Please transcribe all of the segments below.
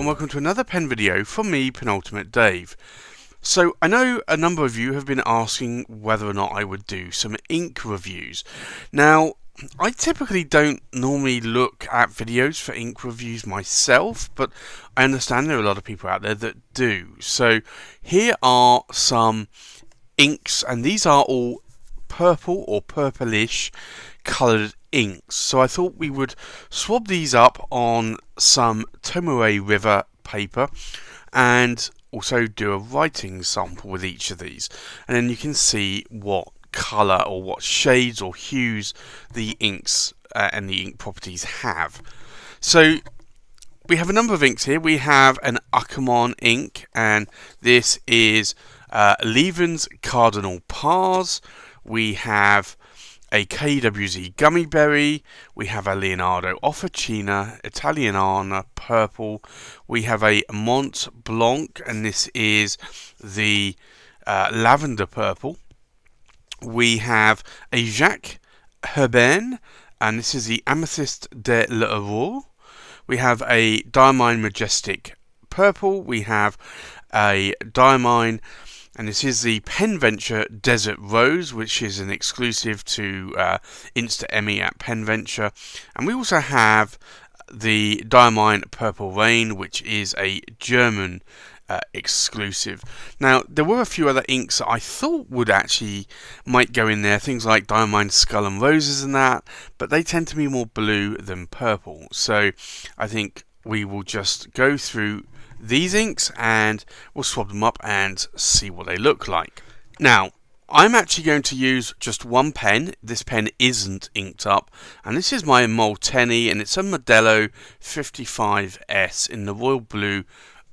and welcome to another pen video from me, Penultimate Dave. So I know a number of you have been asking whether or not I would do some ink reviews. Now, I typically don't normally look at videos for ink reviews myself, but I understand there are a lot of people out there that do. So here are some inks, and these are all purple or purplish coloured inks. So I thought we would swab these up on some Tomoe River paper and also do a writing sample with each of these, and then you can see what colour or what shades or hues the inks and the ink properties have. So we have a number of inks here. We have an Akamon ink, and this is Leeuwen's Cardinal Pars. We have a KWZ Gummiberry, we have a Leonardo Officina Italiana Purple, we have a Mont Blanc, and this is the Lavender Purple. We have a Jacques Herbin, and this is the Amethyst de l'Aurore. We have a Mine Majestic Purple, we have a Mine, and this is the Penventure Desert Rose, which is an exclusive to Insta-Emmy at Penventure. And we also have the Mine Purple Rain, which is a German exclusive. Now, there were a few other inks that I thought would actually might go in there, things like Mine Skull and Roses and that, but they tend to be more blue than purple. So I think we will just go through these inks and we'll swab them up and see what they look like. Now, I'm actually going to use just one pen. This pen isn't inked up, and this is my Molteni, and it's a Modelo 55S in the royal blue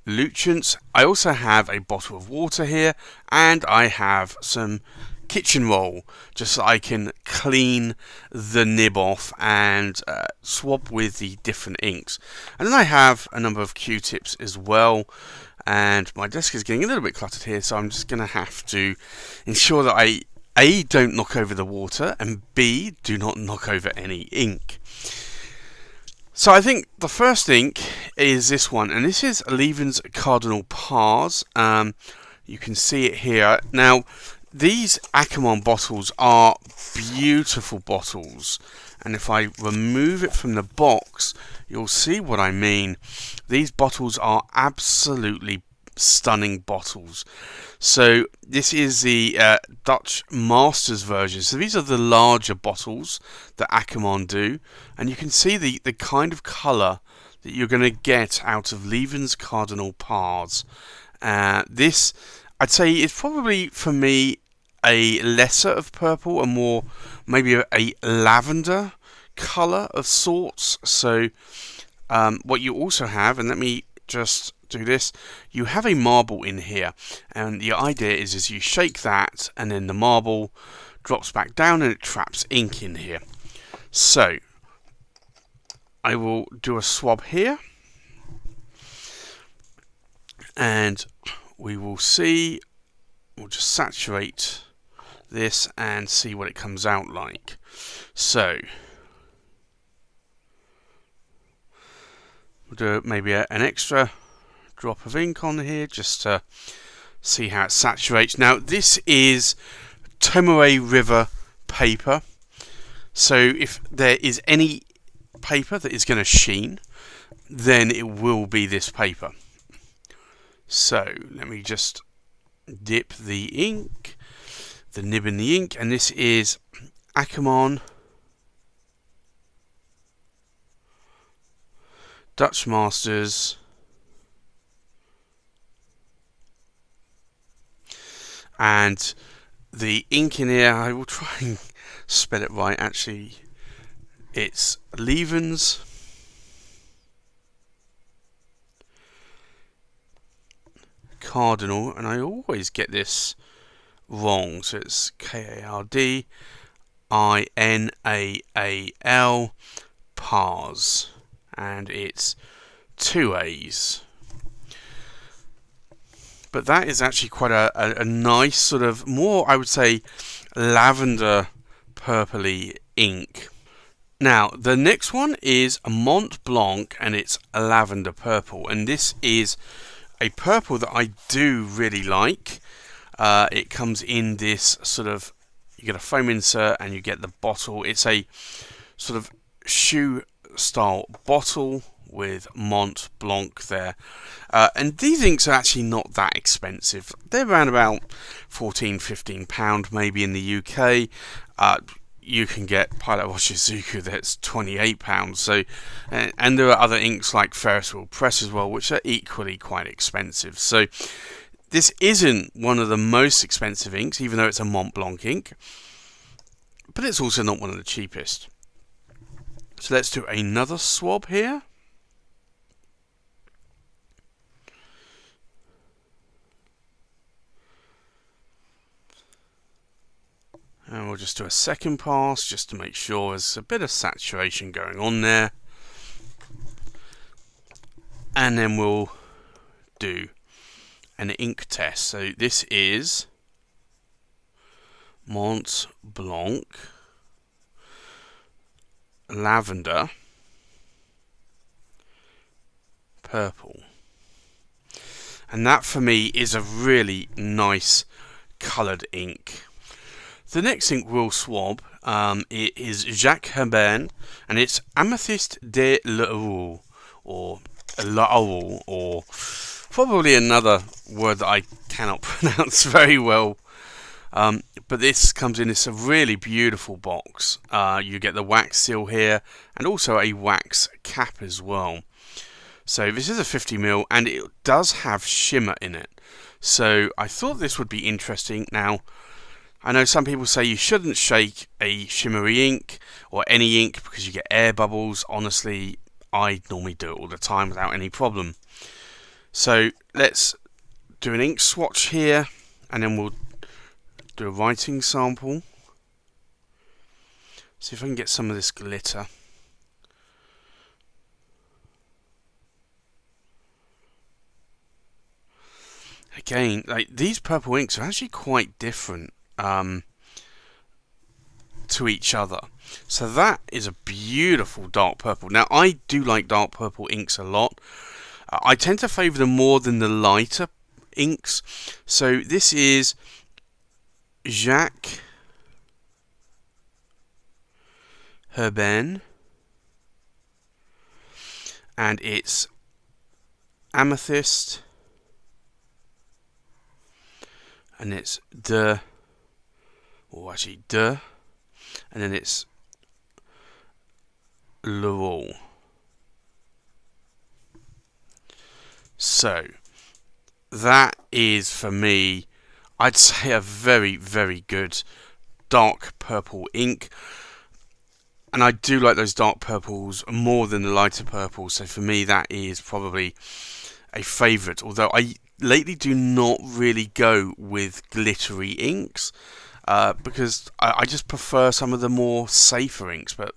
Lucents. I also have a bottle of water here, and I have some kitchen roll just so I can clean the nib off and swab with the different inks. And then I have a number of Q-tips as well, and my desk is getting a little bit cluttered here, so I'm just going to have to ensure that I A, don't knock over the water, and B, do not knock over any ink. So I think the first ink is this one, and this is Leeuwen's Cardinal Pars. You can see it here. Now, these Akamon bottles are beautiful bottles, and if I remove it from the box, you'll see what I mean. These bottles are absolutely stunning bottles. So this is the Dutch Masters version. So these are the larger bottles that Akamon do, and you can see the kind of colour that you're going to get out of Leeuwen's Cardinal Pars. This, I'd say, is probably for me a lesser of purple and more maybe a lavender colour of sorts. So what you also have, and let me just do this, you have a marble in here, and the idea is you shake that and then the marble drops back down and it traps ink in here. So I will do a swab here, and we will see, we'll just saturate this and see what it comes out like. So we'll do maybe an extra drop of ink on here just to see how it saturates. Now, this is Tomoe River paper, so if there is any paper that is going to sheen, then it will be this paper. So let me just dip the ink, the nib in the ink, and this is Akamon Dutch Masters and the ink in here, I will try and spell it right actually, it's Leeuwen's Cardinal, and I always get this wrong, so it's Kardinal Pars, and it's 2 A's. But that is actually quite a nice sort of more, I would say, lavender purpley ink. Now, the next one is a Mont Blanc, and it's a lavender purple. And this is a purple that I do really like. It comes in this sort of, you get a foam insert and you get the bottle. It's a sort of shoe style bottle with Mont Blanc there. And these inks are actually not that expensive. They're around about £14–15 maybe in the UK. You can get Pilot Washizuku that's £28. So, and there are other inks like Ferris Wheel Press as well, which are equally quite expensive. So this isn't one of the most expensive inks, even though it's a Mont Blanc ink, but it's also not one of the cheapest. So let's do another swab here. And we'll just do a second pass just to make sure there's a bit of saturation going on there. And then we'll do an ink test. So this is Mont Blanc Lavender Purple. And that for me is a really nice coloured ink. The next ink we'll swab it is Jacques Herbin, and it's Amethyste de l'Aurore, or l'Aurore, or probably another word that I cannot pronounce very well. But this comes in this really beautiful box. You get the wax seal here, and also a wax cap as well. So this is a 50ml, and it does have shimmer in it. So I thought this would be interesting. Now, I know some people say you shouldn't shake a shimmery ink or any ink because you get air bubbles. Honestly, I normally do it all the time without any problem. So let's do an ink swatch here, and then we'll do a writing sample. See if I can get some of this glitter. Again, like, these purple inks are actually quite different to each other. So that is a beautiful dark purple. Now, I do like dark purple inks a lot. I tend to favour them more than the lighter inks. So this is Jacques Herbin, and it's Amethyste, and it's de, and then it's l'Aurore. So that is, for me, I'd say a very, very good dark purple ink. And I do like those dark purples more than the lighter purples. So for me, that is probably a favourite. Although I lately do not really go with glittery inks. Because I just prefer some of the more safer inks. But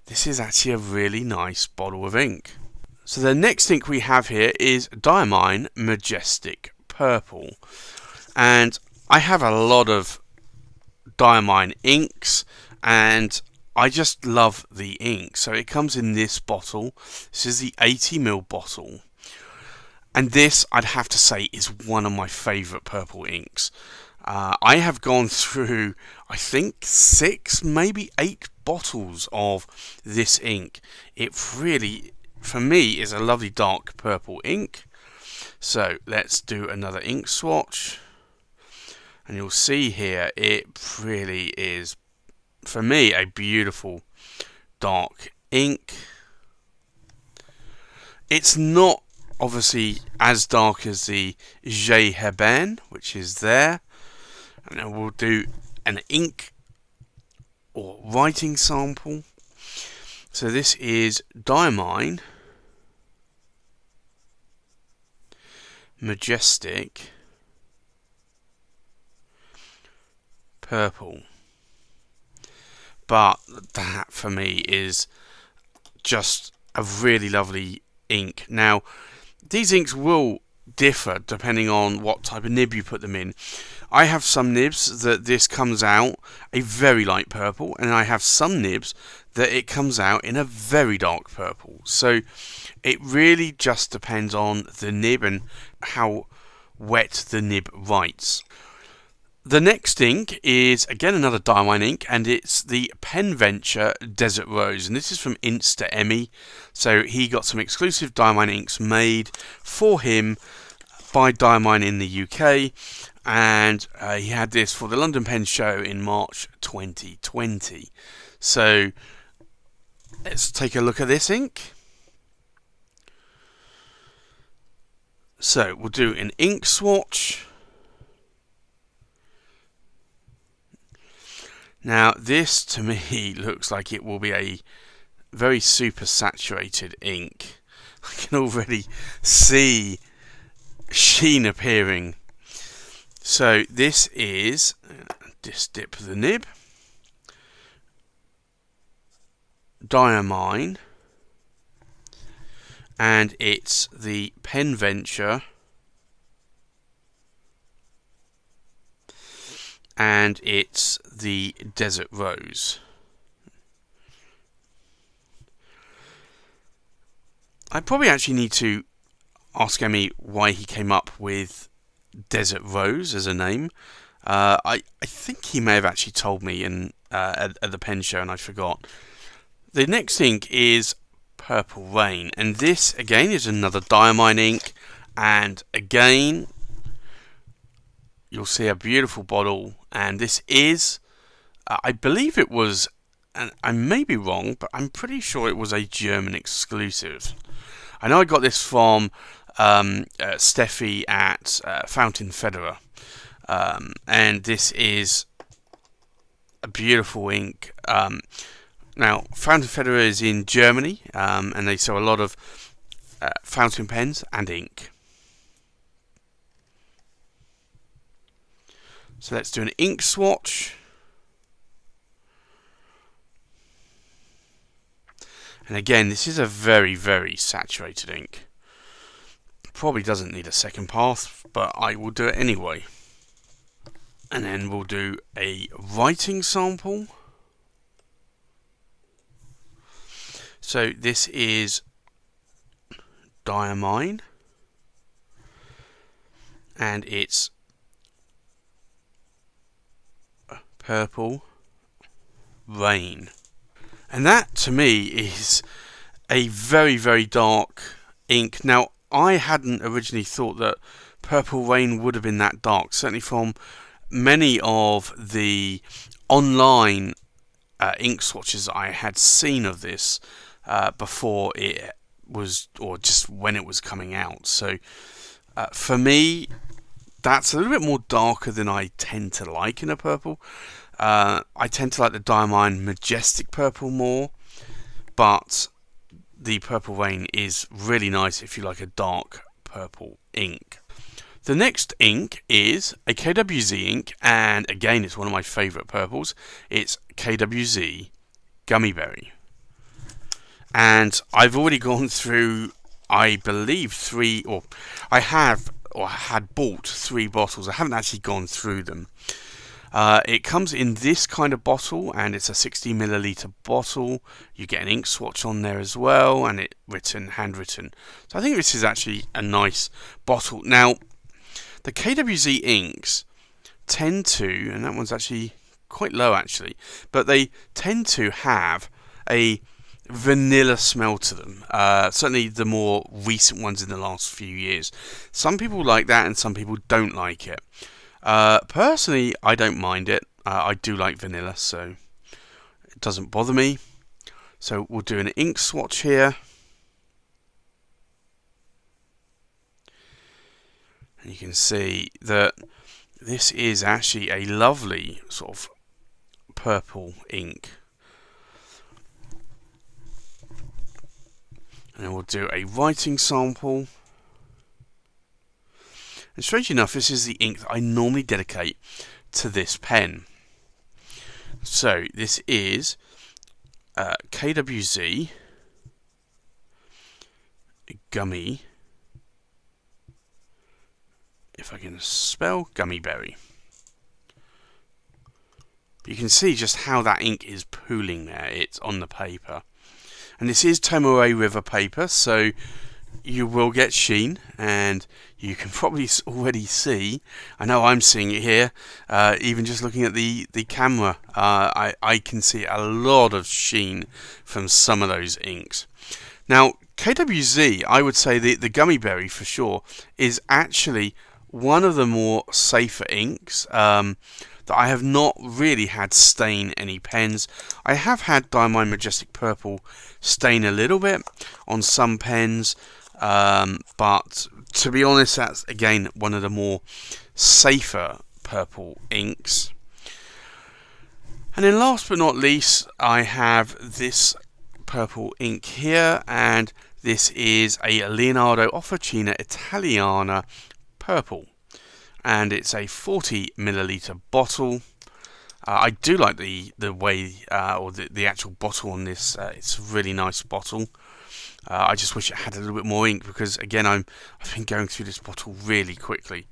this is actually a really nice bottle of ink. So the next ink we have here is Mine Majestic Purple. And I have a lot of Mine inks, and I just love the ink. So it comes in this bottle. This is the 80ml bottle. And this, I'd have to say, is one of my favourite purple inks. I have gone through, I think, 6, maybe 8 bottles of this ink. It really, for me, is a lovely dark purple ink. So let's do another ink swatch. And you'll see here, it really is, for me, a beautiful dark ink. It's not obviously as dark as the J Herbin, which is there. And then we'll do an ink or writing sample. So this is Mine Majestic Purple. But that for me is just a really lovely ink. Now, these inks will differ depending on what type of nib you put them in. I have some nibs that this comes out a very light purple, and I have some nibs that it comes out in a very dark purple. So it really just depends on the nib and how wet the nib writes. The next ink is again another Diamine ink, and it's the Penventure Desert Rose, and this is from Insta Emmy. So he got some exclusive Diamine inks made for him by Diamine in the UK, and he had this for the London Pen Show in March 2020. So let's take a look at this ink. So we'll do an ink swatch. Now this to me looks like it will be a very super saturated ink. I can already see sheen appearing. So this is, just dip the nib, Diamine, and it's the Penventure, and it's the Desert Rose. I probably actually need to ask Emmy why he came up with Desert Rose as a name. I think he may have actually told me at the pen show and I forgot. The next ink is Purple Rain, and this again is another Diamine ink, and again you'll see a beautiful bottle, and this is, I believe it was, and I may be wrong, but I'm pretty sure it was a German exclusive. I know I got this from Steffi at Fountain Federer, and this is a beautiful ink. Now, Fountain Federer is in Germany, and they sell a lot of fountain pens and ink. So let's do an ink swatch. And again, this is a very, very saturated ink. Probably doesn't need a second pass, but I will do it anyway. And then we'll do a writing sample. So this is Diamine, and it's Purple Rain. And that to me is a very, very dark ink. Now, I hadn't originally thought that Purple Rain would have been that dark. Certainly from many of the online ink swatches I had seen of this before it was, or just when it was coming out. So for me, that's a little bit more darker than I tend to like in a purple. I tend to like the Mine Majestic purple more, but the Purple Rain is really nice if you like a dark purple ink. The next ink is a KWZ ink, and again it's one of my favourite purples. It's KWZ Gummiberry. And I've already gone through, I believe, had bought 3 bottles. I haven't actually gone through them. It comes in this kind of bottle, and it's a 60ml bottle. You get an ink swatch on there as well, and it handwritten. So I think this is actually a nice bottle. Now, the KWZ inks tend to, and that one's actually quite low actually, but they tend to have a vanilla smell to them. Certainly the more recent ones in the last few years. Some people like that and some people don't like it. Personally, I don't mind it. I do like vanilla, so it doesn't bother me. So we'll do an ink swatch here. And you can see that this is actually a lovely sort of purple ink. And then we'll do a writing sample. And strange enough, this is the ink that I normally dedicate to this pen. So this is KWZ Gummy if I can spell Gummiberry. You can see just how that ink is pooling there. It's on the paper. And this is Tomoe River paper, so you will get sheen, and you can probably already see, I know I'm seeing it here, even just looking at the camera, I can see a lot of sheen from some of those inks. Now, KWZ, I would say the Gummiberry for sure, is actually one of the more safer inks that I have not really had stain any pens. I have had Mine Majestic Purple stain a little bit on some pens, but to be honest, that's again one of the more safer purple inks. And then last but not least, I have this purple ink here, and this is a Leonardo Officina Italiana Purple, and it's a 40ml bottle. I do like the way, or the actual bottle on this. It's a really nice bottle. I just wish it had a little bit more ink, because again I've been going through this bottle really quickly.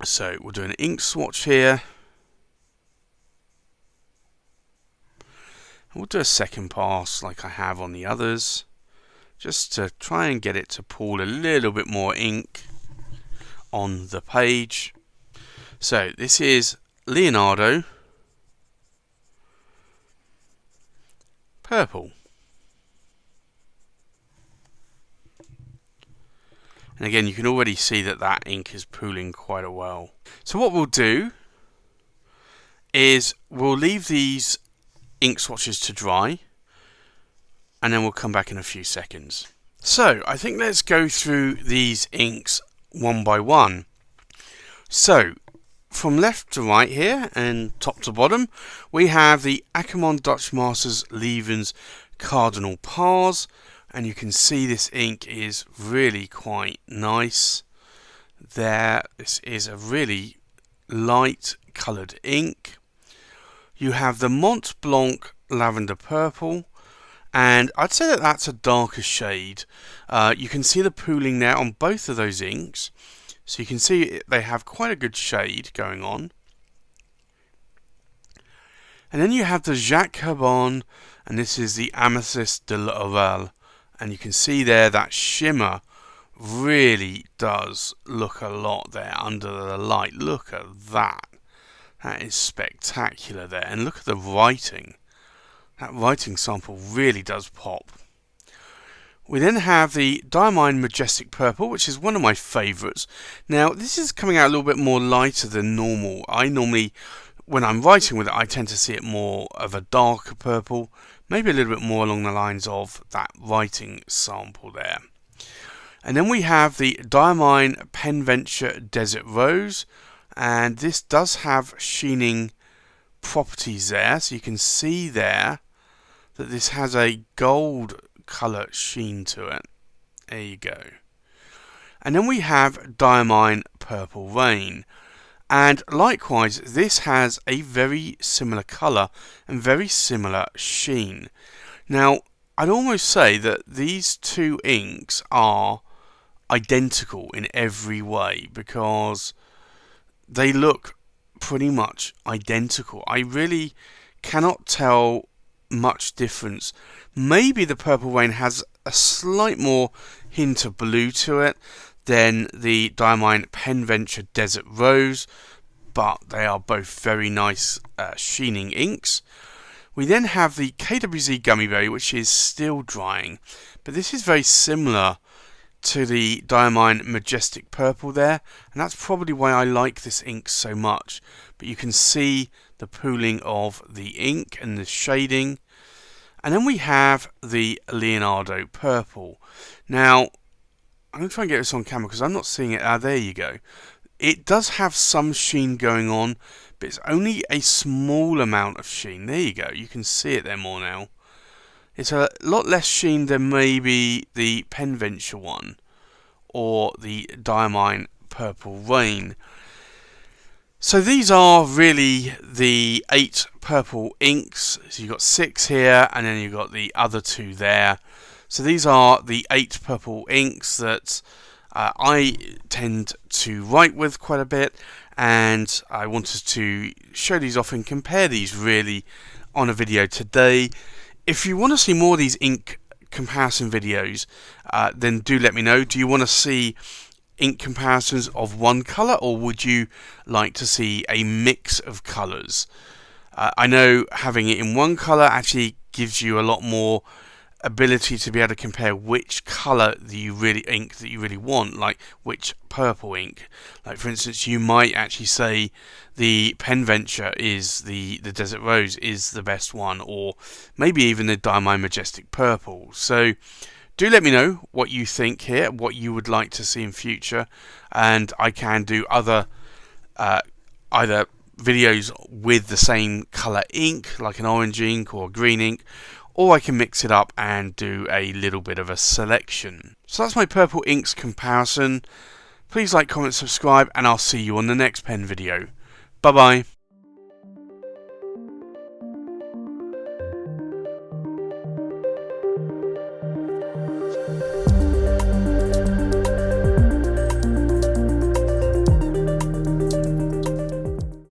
So we'll do an ink swatch here. We'll do a second pass like I have on the others, just to try and get it to pool a little bit more ink on the page. So this is Leonardo Purple. And again, you can already see that that ink is pooling quite a well. So what we'll do is we'll leave these ink swatches to dry, and then we'll come back in a few seconds. So I think let's go through these inks one by one. So from left to right here and top to bottom, we have the Ackerman Dutch Masters Levens Cardinal Pars, and you can see this ink is really quite nice there. This is a really light coloured ink. You have the Mont Blanc Lavender Purple, and I'd say that that's a darker shade. You can see the pooling there on both of those inks, so you can see they have quite a good shade going on. And then you have the Jacques Herbin, and this is the Amethyst de l'Oral, and you can see there that shimmer really does look a lot there under the light. Look at that. That is spectacular there, and look at the writing. That writing sample really does pop. We then have the Mine Majestic Purple, which is one of my favourites. Now, this is coming out a little bit more lighter than normal. I normally, when I'm writing with it, I tend to see it more of a darker purple, maybe a little bit more along the lines of that writing sample there. And then we have the Mine Penventure Desert Rose, and this does have sheening properties there, so you can see there that this has a gold colour sheen to it. There you go. And then we have Mine Purple Rain, and likewise this has a very similar colour and very similar sheen. Now I'd almost say that these two inks are identical in every way, because they look pretty much identical. I really cannot tell much difference. Maybe the Purple Rain has a slight more hint of blue to it than the Mine Penventure Desert Rose, but they are both very nice sheening inks. We then have the KWZ Gummiberry, which is still drying, but this is very similar to the Mine Majestic Purple there, and that's probably why I like this ink so much. But you can see the pooling of the ink and the shading. And then we have the Leonardo Purple. Now, I'm going to try and get this on camera because I'm not seeing it. There you go. It does have some sheen going on, but it's only a small amount of sheen. There you go. You can see it there more now. It's a lot less sheen than maybe the Penventure one or the Mine Purple Rain. So these are really the 8 purple inks. So you've got 6 here, and then you've got the other 2 there. So these are the 8 purple inks that I tend to write with quite a bit, and I wanted to show these off and compare these really on a video today. If you want to see more of these ink comparison videos, then do let me know. Do you want to see ink comparisons of one colour, or would you like to see a mix of colours? I know having it in one colour actually gives you a lot more ability to be able to compare which colour that you really want, like which purple ink. Like for instance, you might actually say the Pen Venture is the Desert Rose is the best one, or maybe even the Mine Majestic Purple. So do let me know what you think here, what you would like to see in future, and I can do other either videos with the same colour ink, like an orange ink or a green ink, or I can mix it up and do a little bit of a selection. So that's my purple inks comparison. Please like, comment, subscribe, and I'll see you on the next pen video. Bye bye.